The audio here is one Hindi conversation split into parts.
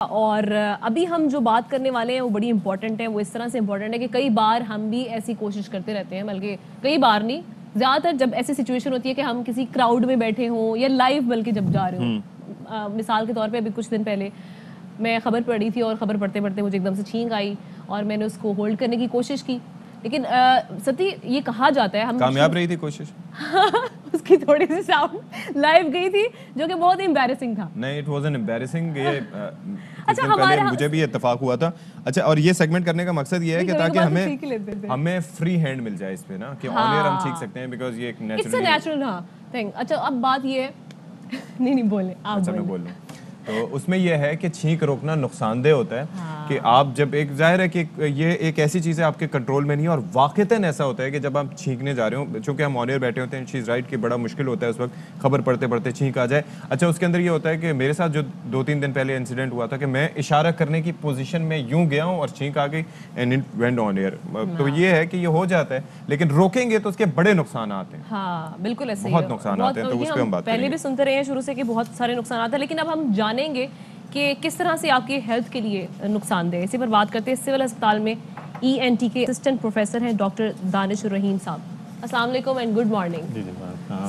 और अभी हम जो बात करने वाले हैं वो बड़ी इंपॉर्टेंट है। वो इस तरह से इंपॉर्टेंट है कि कई बार हम भी ऐसी कोशिश करते रहते हैं, बल्कि कई बार नहीं, ज़्यादातर जब ऐसी सिचुएशन होती है कि हम किसी क्राउड में बैठे हों या लाइव बल्कि जब जा रहे हों। मिसाल के तौर पे अभी कुछ दिन पहले मैं खबर पढ़ी थी और खबर पढ़ते पढ़ते मुझे एकदम से छींक आई और मैंने उसको होल्ड करने की कोशिश की, लेकिन सती ये कहा जाता है हम कामयाब रही थी कोशिश। उसकी थोड़ी सी साउंड लाइव गई थी जो कि बहुत एम्बैरेसिंग था। नहीं, इट वाज़ एन एम्बैरेसिंग। ये अच्छा, हमारे मुझे भी इत्तेफाक हुआ था। अच्छा, और ये सेगमेंट करने का मकसद ये है कि ताकि हमें फ्री हैंड मिल जाए इस पे ना, कि ऑन एयर हम सीख सकते हैं, बिकॉज़ ये एक नेचुरल थिंग। अच्छा, अब बात ये है नहीं बोले आप। अच्छा, मैं बोल लूं तो उसमें यह है कि छींक रोकना नुकसानदेह होता है। कि आप जब एक जाहिर है कि ये एक ऐसी चीज़ है आपके कंट्रोल में नहीं है, और वाक़तन ऐसा होता है कि जब आप छींकने जा रहे हो, चूँकि हम ऑन एयर बैठे होते हैं, शी इज़ राइट कि बड़ा मुश्किल होता है उस वक्त खबर पढ़ते पढ़ते छींक आ जाए। अच्छा, उसके अंदर ये होता है कि मेरे साथ जो 2-3 दिन पहले इंसिडेंट हुआ था कि मैं इशारा करने की पोजीशन में यूं गया हूं और छींक आ गई and it went on air. तो ये है कि ये हो जाता है, लेकिन रोकेंगे तो उसके बड़े नुकसान आते हैं। हाँ बिल्कुल ऐसे बहुत नुकसान आते हैं, तो उस पर हम बात करेंगे। पहले भी सुनते रहे हैं शुरू से कि बहुत सारे नुकसान आते हैं, लेकिन अब हम जानेंगे कि किस तरह से आपकी हेल्थ के लिए नुकसानदेह। इसी पर बात करते हैं। सिविल अस्पताल में ENT के असिस्टेंट प्रोफेसर हैं डॉक्टर दानिशुर रहीम साहब। अस्सलाम वालेकुम एंड गुड मॉर्निंग।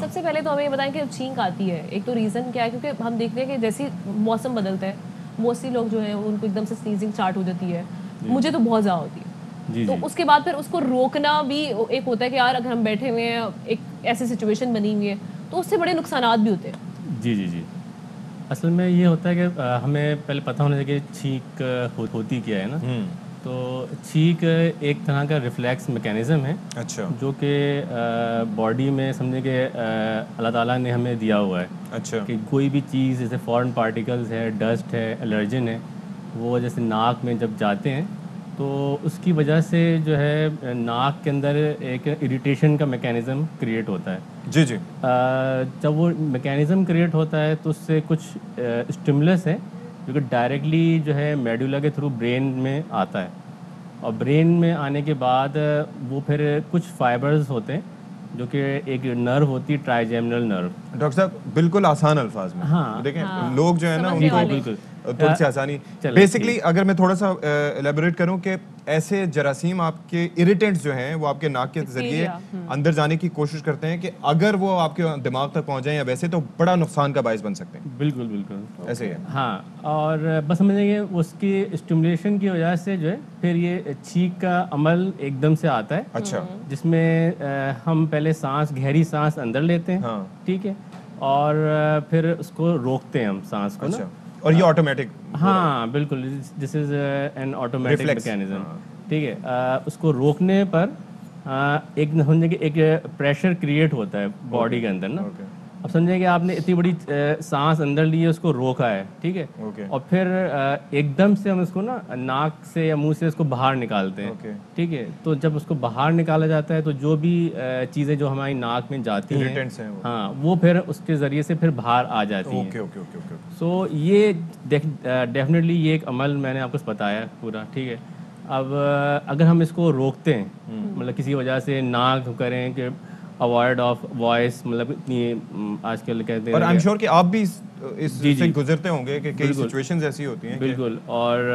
सबसे पहले तो हमें ये बताएं कि जब छींक आती है, एक तो रीज़न क्या है? क्योंकि हम देखते हैं कि जैसे मौसम बदलता है, मोस्टली लोग जो है उनको एकदम से स्नीजिंग स्टार्ट हो जाती है। मुझे तो बहुत ज़्यादा होती है। तो उसके बाद फिर उसको रोकना भी एक होता है कि यार अगर हम बैठे हुए हैं, एक ऐसी सिचुएशन बनी हुई है, तो उससे बड़े नुकसान भी होते हैं। जी। असल में ये होता है कि हमें पहले पता होना चाहिए कि छींक होती क्या है ना। तो छींक एक तरह का रिफ्लेक्स मैकेनिज़्म है। अच्छा। जो कि बॉडी में समझे कि अल्लाह ताला ने हमें दिया हुआ है। अच्छा। कि कोई भी चीज़ जैसे फॉरेन पार्टिकल्स है, डस्ट है, एलर्जन है, वो जैसे नाक में जब जाते हैं तो उसकी वजह से जो है नाक के अंदर एक इरिटेशन का मैकेनिज़्म क्रिएट होता है। जी। जब वो मैकेनिज़्म क्रिएट होता है तो उससे कुछ स्टिमुलस है जो कि डायरेक्टली जो है मेडुला के थ्रू ब्रेन में आता है, और ब्रेन में आने के बाद वो फिर कुछ फाइबर्स होते हैं जो कि एक नर्व होती है, ट्राइजेमिनल नर्व। डॉक्टर साहब बिल्कुल आसान अल्फाज में देखें, लोग जो है ना उनको बिल्कुल थोड़ी सी आसानी। बेसिकली अगर मैं थोड़ा सा एलेबोरेट करूं कि ऐसे जरासीम आपके इरिटेंट्स जो हैं वो आपके नाक के जरिए अंदर जाने की कोशिश करते हैं कि अगर वो आपके दिमाग तक पहुंच जाए या वैसे, तो बड़ा नुकसान का बायस बन सकते हैं। बिल्कुल ऐसे ही है। हाँ, और बस समझेंगे उसकी स्टिमुलेशन की वजह से जो है फिर ये छींक का अमल एकदम से आता है। अच्छा। जिसमें हम पहले गहरी सांस अंदर लेते हैं। हाँ। ठीक है, और फिर उसको रोकते हैं हम सांस को। अच्छा। और ये ऑटोमेटिक? हाँ बिल्कुल, this is an automatic mechanism. ठीक है, उसको रोकने पर एक समझे कि एक प्रेशर क्रिएट होता है बॉडी के अंदर ना। अब समझे कि आपने इतनी बड़ी सांस अंदर ली है, उसको रोका है, ठीक है, और फिर एकदम से हम इसको ना नाक से या मुंह से इसको बाहर निकालते हैं। ठीक है, तो जब उसको बाहर निकाला जाता है तो जो भी चीज़ें जो हमारी नाक में जाती हैं हाँ, वो फिर उसके ज़रिए से फिर बाहर आ जाती हैं। सो ये डेफिनेटली ये एक अमल मैंने आपको बताया पूरा। ठीक है, अब अगर हम इसको रोकते हैं, मतलब किसी वजह से ना करें कि अवॉइड ऑफ वॉइस, मतलब इतनी आजकल कहते हैं, और आई एम श्योर कि आप भी इससे गुजरते होंगे कि कई सिचुएशंस ऐसी होती हैं। बिल्कुल, और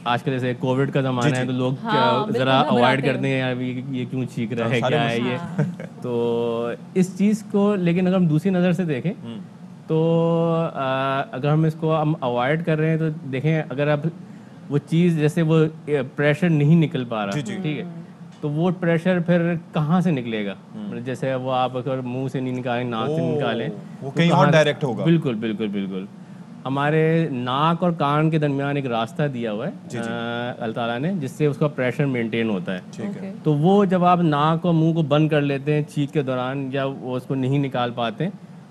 आजकल जैसे कोविड का ज़माना है तो लोग ज़रा अवॉइड करते हैं, यार ये क्यों छींक रहा है, क्या है ये। तो इस चीज़ को लेकिन अगर हम दूसरी नज़र से देखें तो अगर हम इसको अवॉइड कर रहे हैं तो देखें, अगर आप वो चीज़ जैसे वो प्रेशर नहीं निकल पा रहा, ठीक है, तो वो प्रेशर फिर कहाँ से निकलेगा? मतलब जैसे वो आप अगर मुंह से नहीं निकालें, नाक से निकालें, वो कहीं और डायरेक्ट होगा। बिल्कुल। हमारे नाक और कान के दरमियान एक रास्ता दिया हुआ है अल्लाह ताला ने, जिससे उसका प्रेशर मेंटेन होता है। ठीक है। तो वो जब आप नाक और मुंह को बंद कर लेते हैं छींक के दौरान, या वो उसको नहीं निकाल पाते,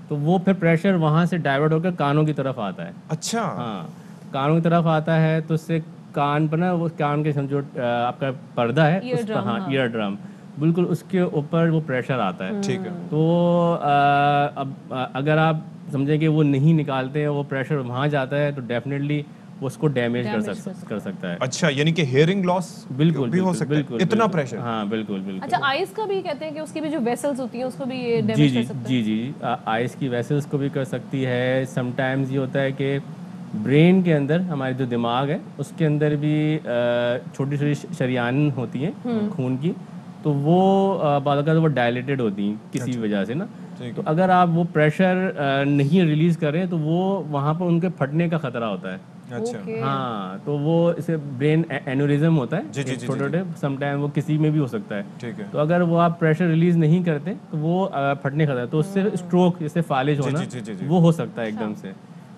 तो वो फिर प्रेशर वहाँ से डाइवर्ट होकर कानों की तरफ आता है। अच्छा। हाँ, कानों की तरफ आता है तो उससे कान पर ना, वो कान के समझो आपका पर्दा है उस पर, हाँ, ईयर ड्रम, बिल्कुल उसके ऊपर वो प्रेशर आता है। ठीक है। तो अब अगर आप समझें कि वो नहीं निकालते हैं, वो प्रेशर वहाँ जाता है, तो डेफिनेटली उसको डैमेज कर सकता है। अच्छा, यानी कि हियरिंग लॉस बिल्कुल भी हो सकता है, इतना प्रेशर। हाँ बिल्कुल। अच्छा, आइस का भी कहते हैं कि उसकी भी जो वेसल्स होती हैं उसको भी ये डैमेज कर सकता है। जी, आइस की वेसल्स को भी कर सकती है। समटाइम्स ये होता है कि ब्रेन के अंदर हमारे जो दिमाग है उसके अंदर भी छोटी छोटी शरियान होती हैं खून की, तो वो बाद वो डायलेटेड होती हैं किसी भी वजह से ना। तो अगर आप वो प्रेशर नहीं रिलीज करें तो वो वहाँ पर उनके फटने का खतरा होता है। अच्छा। हाँ, तो वो इसे ब्रेन एन्यूरिज्म होता है छोटे छोटे, समटाइम वो किसी में भी हो सकता है। ठीक है। तो अगर वो आप प्रेशर रिलीज नहीं करते तो वो फटने का खतरा, तो उससे स्ट्रोक जैसे फालिज होना वो हो सकता है एकदम से।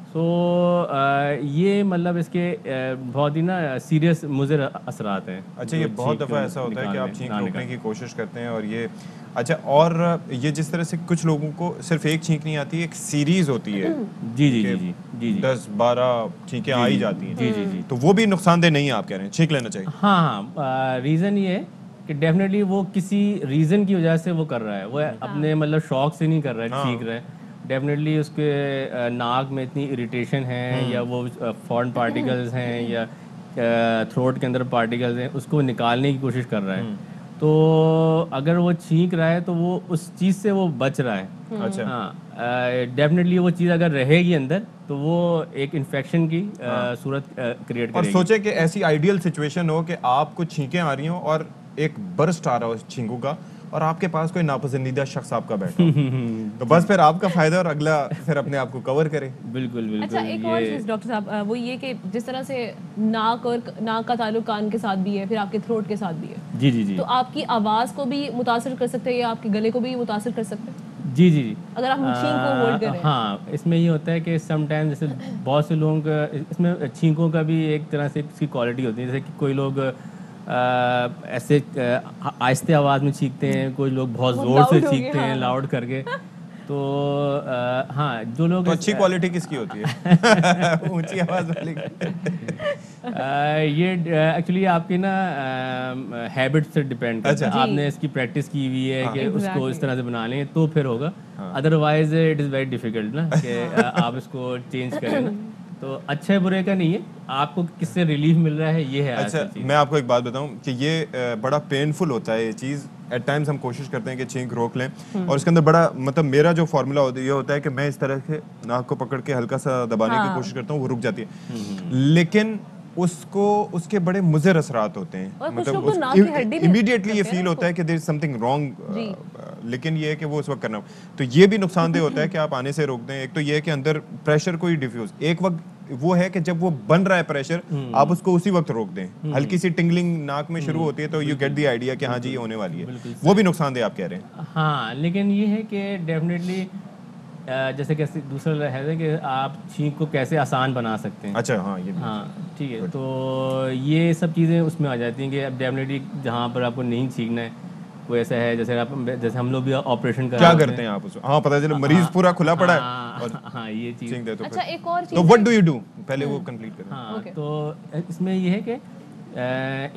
तो ये मतलब इसके बहुत ही ना सीरियस मुज़र असरात हैं। अच्छा, ये बहुत दफ़ा ऐसा होता है कि आप छींक रोकने की कोशिश करते हैं और ये अच्छा, और ये जिस तरह से कुछ लोगों को सिर्फ एक छींक नहीं आती, एक सीरीज होती है। जी जी जी जी, 10-12 छींकें आ ही जाती हैं। जी जी जी, तो वो भी नुकसानदेह नहीं है, आप कह रहे हैं छींक लेना चाहिए। हाँ हाँ, रीज़न ये है कि डेफिनेटली वो किसी रीज़न की वजह से वो कर रहा है, वो अपने मतलब शौक से नहीं कर रहा है, छींक रहा है। डेफिनेटली उसके नाक में इतनी इरिटेशन है या वो फॉरेन पार्टिकल्स हैं या थ्रोट के अंदर पार्टिकल्स हैं, उसको निकालने की कोशिश कर रहा है। तो अगर वो छींक रहा है तो वो उस चीज़ से वो बच रहा है। अच्छा। हाँ, डेफिनेटली वो चीज़ अगर रहेगी अंदर तो वो एक इन्फेक्शन की सूरत क्रिएट और करेगी। सोचे कि ऐसी आइडियल सिचुएशन हो कि आपको छींकें आ रही हो और एक बर्स्ट आ रहा हो छींकों का और आपके पास कोई नापसंदीदा शख्स आपका बैठा हो तो बस फिर आपका फायदा और अगला फिर अपने आप को कवर करे। बिल्कुल बिल्कुल। अच्छा, एक और चीज़ डॉक्टर साहब, वो ये कि जिस तरह से नाक का ताल्लुक कान के साथ भी है, फिर आपके थ्रोट के साथ भी है। जी जी जी। तो आपकी आवाज़ को भी मुतासर कर सकते हैं या आपके गले को भी मुतासर कर सकते हैं? जी जी जी, अगर आप छींक को होल्ड कर रहे हैं। हाँ, इसमें ये होता है कि समटाइम जैसे बहुत से लोगों का इसमें छींकों का भी एक तरह से इसकी क्वालिटी होती है। जैसे कि कोई लोग ऐसे आहिस्ते आवाज़ में छींकते हैं, कोई लोग बहुत ज़ोर से छींकते हैं, लाउड करके। तो हाँ, जो लोग तो अच्छी क्वालिटी किसकी होती है ऊंची आवाज़ वाली ये एक्चुअली आपकी ना हैबिट से डिपेंड करता है। आपने इसकी प्रैक्टिस की हुई है कि उसको इस तरह से बना लें तो फिर होगा, otherwise it is very difficult ना कि आप इसको चेंज करें ना। तो अच्छे बुरे का नहीं है, आपको किससे रिलीफ मिल रहा है ये है। अच्छा, मैं आपको एक बात बताऊं कि ये बड़ा पेनफुल होता है ये चीज़। एट टाइम्स हम कोशिश करते हैं कि छींक रोक लें और इसके अंदर बड़ा मतलब मेरा जो फार्मूला होता है ये होता है कि मैं इस तरह से नाक को पकड़ के हल्का सा दबाने की कोशिश करता हूँ, वो रुक जाती है। लेकिन उसको उसके बड़े मुज़र असरात होते हैं, मतलब इमीडिएटली ये फील होता है कि देयर इज समथिंग रॉन्ग, लेकिन ये है कि वो उस वक्त करना। तो ये भी नुकसानदेह होता है कि आप आने से रोक दें। एक तो ये है कि अंदर प्रेशर को ही डिफ्यूज, एक वक्त वो है कि जब वो बन रहा है प्रेशर आप उसको उसी वक्त रोक दें। हल्की सी टिंगलिंग नाक में शुरू होती है तो यू गेट द आइडिया कि हाँ जी ये होने वाली है, वो भी नुकसानदेह आप कह रहे हैं। हाँ, लेकिन ये है कि डेफिनेटली जैसे कैसे दूसरा है कि आप छींक को कैसे आसान बना सकते हैं। अच्छा, हाँ ये भी। हाँ ठीक है, तो ये सब चीज़ें उसमें आ जाती हैं कि अब डेफिनेटली जहाँ पर आपको नहीं छींकना है वो ऐसा है, जैसे हम लोग भी ऑपरेशन क्या करते हैं आप उसमें? हाँ, पता चले मरीज पूरा खुला पड़ा है और हाँ ये चीज़। अच्छा, एक और चीज़ तो व्हाट डू यू डू, पहले वो कंप्लीट करें। हाँ, तो इसमें ये है कि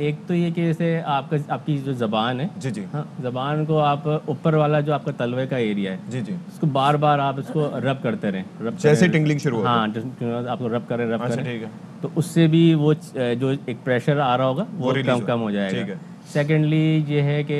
एक तो ये कि जैसे आपकी जो ज़बान है, जी जी, हाँ, ज़बान को आप ऊपर वाला जो आपका तलवे का एरिया है, जी जी, उसको बार बार आप इसको रब करते रहें, जैसे टिंगलिंग शुरू हो। हाँ, आपको रब करें ठीक है। तो उससे भी वो जो एक प्रेशर आ रहा होगा वो कम हो जाएगा। ठीक है। सेकेंडली ये है कि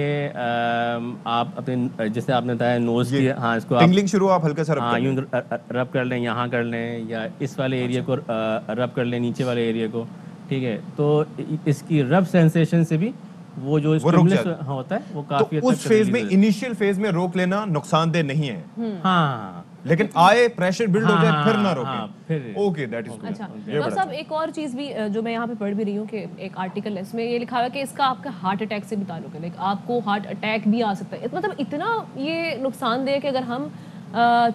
आप अपने जैसे आपने बताया नोज की, हाँ, इसको टिंगलिंग शुरू आप हल्का सा रब हाँ यूँ रब कर लें, यहाँ कर लें या इस वाले एरिया को रब कर लें, नीचे वाले एरिया को। ठीक है, तो इसकी रब सेंसेशन से भी वो जो स्टिमुलस होता है वो काफी तो उस फेज में, इनिशियल फेज में रोक लेना नुकसानदेह नहीं है। हाँ, लेकिन आए प्रेशर बिल्ड हो जाए फिर ना रोकें। फिर ओके, दैट इज गुड। अच्छा डॉक्टर साहब, एक और चीज़ भी जो मैं यहाँ पे पढ़ भी रही हूँ कि एक आर्टिकल है, इसमें ये लिखा हुआ है कि इसका आपका हार्ट अटैक से भी ताल्लुक है। लाइक आपको हार्ट अटैक भी आ सकता है। मतलब इतना ये नुकसानदेह है कि अगर हम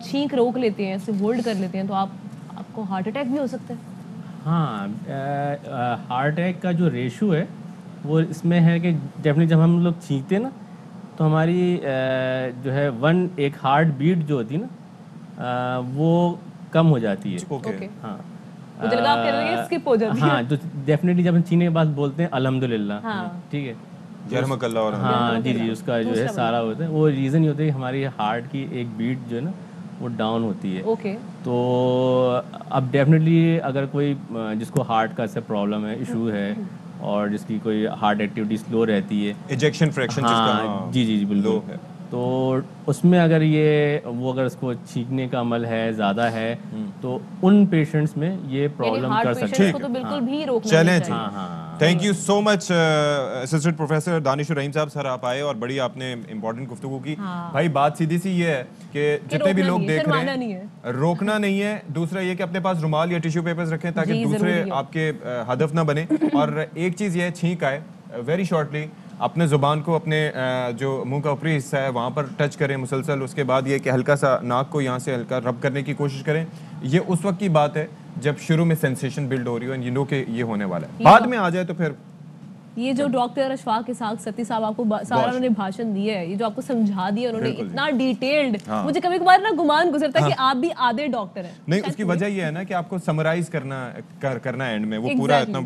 छींक रोक लेते हैं, इसे होल्ड कर लेते हैं, तो आपको हार्ट अटैक भी हो सकता है। हाँ, हार्ट अटैक का जो रेशो है वो इसमें है कि डेफिनेटली जब हम लोग छींकते हैं ना तो हमारी जो है एक हार्ट बीट जो होती है ना वो कम हो जाती है। ओके, हाँ, मुझे लगा आप कह रहे हैं स्किप हो जाती है। हाँ, जो डेफिनेटली जब हम छीने के बाद बोलते हैं अल्हम्दुलिल्लाह, हाँ, ठीक है, यरहमकल्लाह, और हाँ जी जी, उसका जो है सारा होता है, वो रीज़न ये होता है कि हमारी हार्ट की एक बीट जो है ना वो डाउन होती है। ओके। तो अब डेफिनेटली अगर कोई जिसको हार्ट का ऐसा प्रॉब्लम है, इशू है, और जिसकी कोई हार्ट एक्टिविटी स्लो रहती है, इजेक्शन फ्रैक्शन जिसका जी जी जी बिल्कुल, तो उसमें अगर अगर उसको छींकने का अमल है ज़्यादा है तो उन पेशेंट्स में ये प्रॉब्लम कर सकते को तो बिल्कुल भी रोकना चलें नहीं जी। चाहिए। Thank you so much assistant professor Danishur Rahim साहब, सर आप आए और बड़ी आपने इंपॉर्टेंट गुफ्तगू की। भाई बात सीधी सी ये है कि जितने भी लोग देख रहे हैं, रोकना नहीं है। दूसरा ये कि अपने पास रुमाल या टिश्यू पेपर्स रखें ताकि दूसरे आपके हदफ ना बने। और एक चीज़ ये है, छींक आए वेरी शॉर्टली अपने ज़ुबान को अपने जो मुंह का ऊपरी हिस्सा है वहाँ पर टच करें मुसलसल। उसके बाद ये कि हल्का सा नाक को यहाँ से हल्का रब करने की कोशिश करें। ये उस वक्त की बात है जब शुरू में सेंसेशन बिल्ड हो रही हो, एंड यू नो कि ये होने वाला है। बाद में आ जाए तो फिर ये जो डॉक्टर अशफाक इसहाक सती साहब आपको सारा उन्होंने भाषण दिया है, ये जो आपको समझा दिया उन्होंने इतना डिटेल्ड, मुझे कभी कभार ना गुमान गुजरता है कि आप भी आधे डॉक्टर हैं। नहीं, उसकी वजह ये है ना कि आपको समराइज करना एंड में वो पूरा इतना